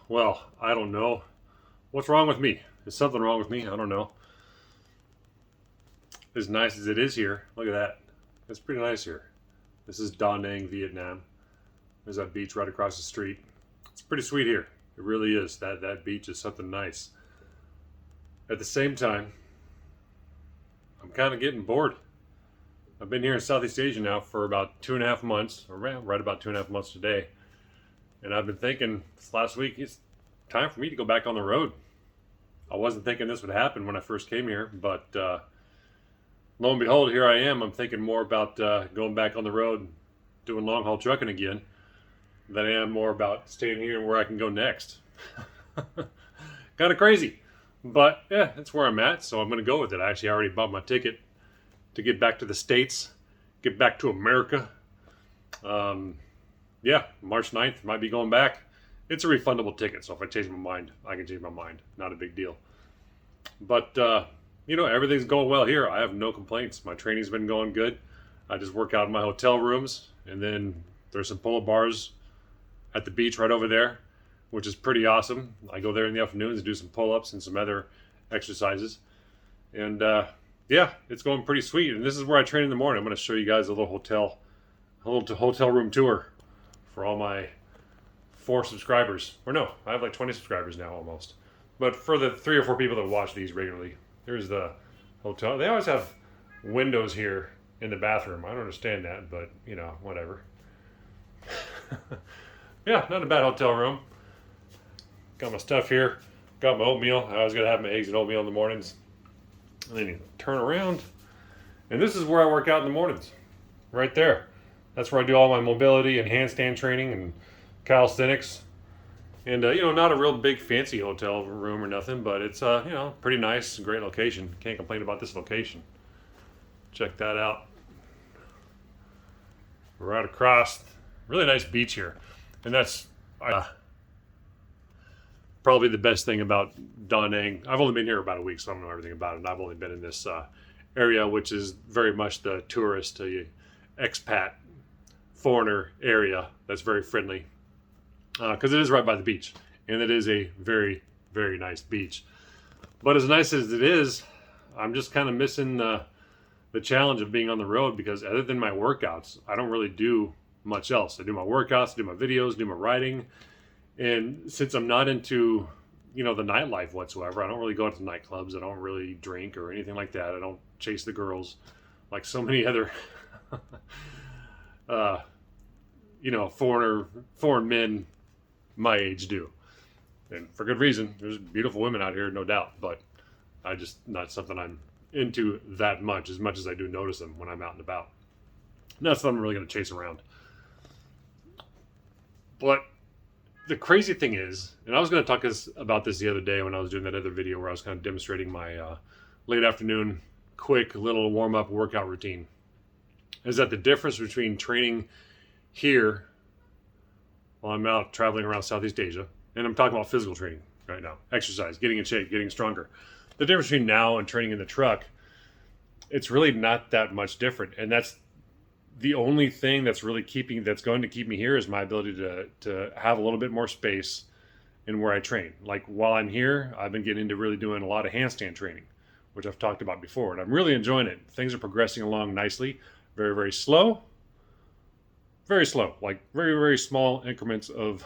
Well, I don't know. What's wrong with me? Is something wrong with me? I don't know. As nice as it is here, look at that. It's pretty nice here. This is Da Nang, Vietnam. There's that beach right across the street. It's pretty sweet here. It really is. That beach is something nice. At the same time, I'm kind of getting bored. I've been here in Southeast Asia now for about 2.5 months, or right about 2.5 months today. And I've been thinking this last week, it's time for me to go back on the road. I wasn't thinking this would happen when I first came here, but lo and behold, here I am. I'm thinking more about going back on the road, doing long haul trucking again, than I am more about staying here and where I can go next. Kind of crazy, but yeah, that's where I'm at. So I'm going to go with it. I actually already bought my ticket to get back to the States, get back to America. Yeah, March 9th, might be going back. It's a refundable ticket, so if I change my mind, I can change my mind. Not a big deal. But, everything's going well here. I have no complaints. My training's been going good. I just work out in my hotel rooms, and then there's some pull-up bars at the beach right over there, which is pretty awesome. I go there in the afternoons and do some pull-ups and some other exercises. And, yeah, it's going pretty sweet. And this is where I train in the morning. I'm going to show you guys a little hotel room tour for all my 4 subscribers. Or no, I have like 20 subscribers now almost. But for the 3 or 4 people that watch these regularly, here's the hotel. They always have windows here in the bathroom. I don't understand that, but whatever. Yeah, not a bad hotel room. Got my stuff here. Got my oatmeal. I always gotta have my eggs and oatmeal in the mornings. And then you turn around, and this is where I work out in the mornings. Right there. That's where I do all my mobility and handstand training and calisthenics. And, not a real big fancy hotel room or nothing, but it's, pretty nice, great location. Can't complain about this location. Check that out. Right across. Really nice beach here. And that's probably the best thing about Da Nang. I've only been here about a week, so I don't know everything about it. And I've only been in this area, which is very much the tourist, expat, foreigner area that's very friendly. Because it is right by the beach, and it is a very, very nice beach. But as nice as it is, I'm just kind of missing the challenge of being on the road, because other than my workouts, I don't really do much else. I do my workouts, do my videos, do my writing, and since I'm not into the nightlife whatsoever, I don't really go out to nightclubs. I don't really drink or anything like that. I don't chase the girls like so many other foreign men my age do, and for good reason. There's beautiful women out here, no doubt, but I just not something I'm into that much as I do notice them when I'm out and about. Not something I'm really going to chase around. But the crazy thing is, and I was going to talk about this the other day when I was doing that other video where I was kind of demonstrating my late afternoon quick little warm-up workout routine, is that the difference between training here while I'm out traveling around Southeast Asia, and I'm talking about physical training right now, exercise, getting in shape, getting stronger. The difference between now and training in the truck, it's really not that much different. And that's the only thing that's going to keep me here is my ability to have a little bit more space in where I train. Like while I'm here, I've been getting into really doing a lot of handstand training, which I've talked about before, and I'm really enjoying it. Things are progressing along nicely, very, very slow. Very slow, like very, very small increments of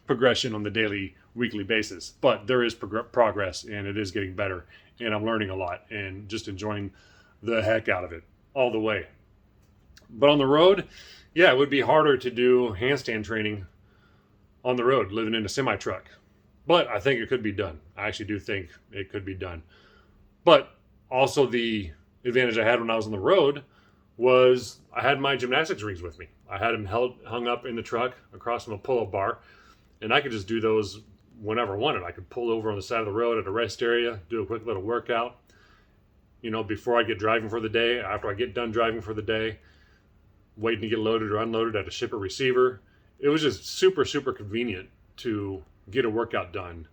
progression on the daily, weekly basis. But there is progress, and it is getting better, and I'm learning a lot and just enjoying the heck out of it all the way. But on the road, yeah, it would be harder to do handstand training on the road, living in a semi-truck. But I think it could be done. I actually do think it could be done. But also the advantage I had when I was on the road was I had my gymnastics rings with me. I had them hung up in the truck across from a pull-up bar, and I could just do those whenever I wanted. I could pull over on the side of the road at a rest area, do a quick little workout, before I get driving for the day, after I get done driving for the day, waiting to get loaded or unloaded at a shipper receiver. It was just super, super convenient to get a workout done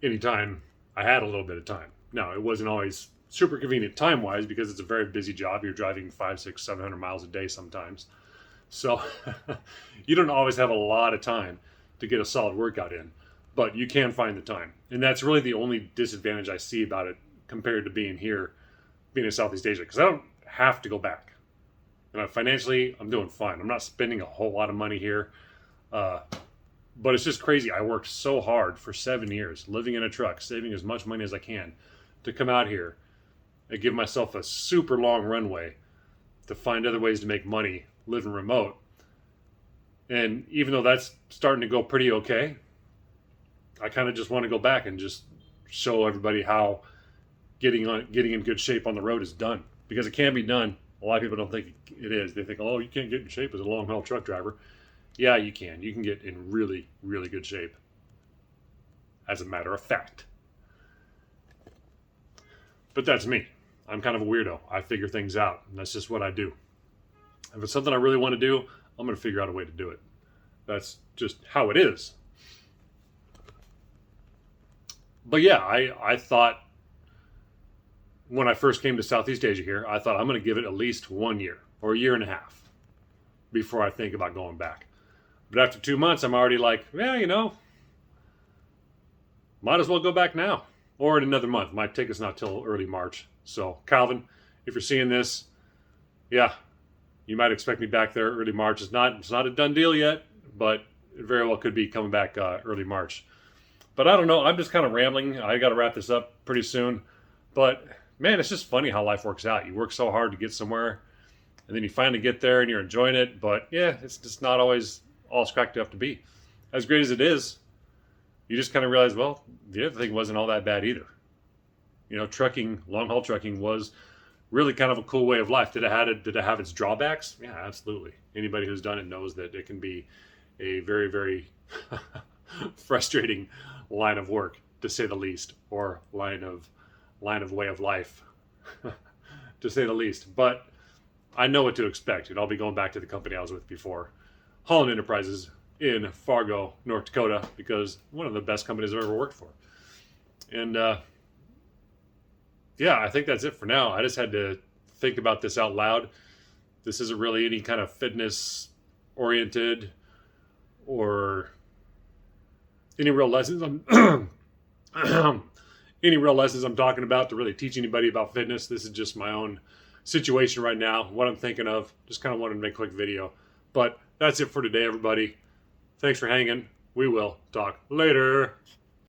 anytime I had a little bit of time. Now, it wasn't always super convenient time-wise because it's a very busy job. You're driving 500, 600, 700 miles a day sometimes. So you don't always have a lot of time. to get a solid workout in. But you can find the time. And that's really the only disadvantage I see about it compared to being here, being in Southeast Asia, because I don't have to go back. And financially, I'm doing fine. I'm not spending a whole lot of money here. But it's just crazy. I worked so hard for 7 years, living in a truck, saving as much money as I can to come out here and give myself a super long runway to find other ways to make money living remote. And even though that's starting to go pretty okay, I kind of just want to go back and just show everybody how getting in good shape on the road is done, because it can be done. A lot of people don't think it is. They think, oh, you can't get in shape as a long haul truck driver. Yeah, you can. You can get in really, really good shape, as a matter of fact. But that's me. I'm kind of a weirdo. I figure things out, and that's just what I do. If it's something I really want to do, I'm going to figure out a way to do it. That's just how it is. But yeah, I thought when I first came to Southeast Asia here, I thought I'm going to give it at least 1 year or a year and a half before I think about going back. But after 2 months, I'm already like, yeah, might as well go back now. Or in another month. Might take us not till early March. So, Calvin, if you're seeing this, yeah, you might expect me back there early March. It's not a done deal yet, but it very well could be coming back early March. But I don't know. I'm just kind of rambling. I got to wrap this up pretty soon. But, man, it's just funny how life works out. You work so hard to get somewhere, and then you finally get there and you're enjoying it. But, yeah, it's just not always all it's cracked up to be. As great as it is, you just kind of realize, well, the other thing wasn't all that bad either. Trucking, long-haul trucking was really kind of a cool way of life. Did it have its drawbacks? Yeah, absolutely. Anybody who's done it knows that it can be a very, very frustrating line of work, to say the least, or line of way of life, to say the least. But I know what to expect. I'll be going back to the company I was with before, Holland Enterprises in Fargo, North Dakota, because one of the best companies I've ever worked for. And yeah, I think that's it for now. I just had to think about this out loud. This isn't really any kind of fitness oriented or any real lessons I'm talking about to really teach anybody about fitness. This is just my own situation right now, what I'm thinking of. Just kind of wanted to make a quick video. But that's it for today, everybody. Thanks for hanging. We will talk later.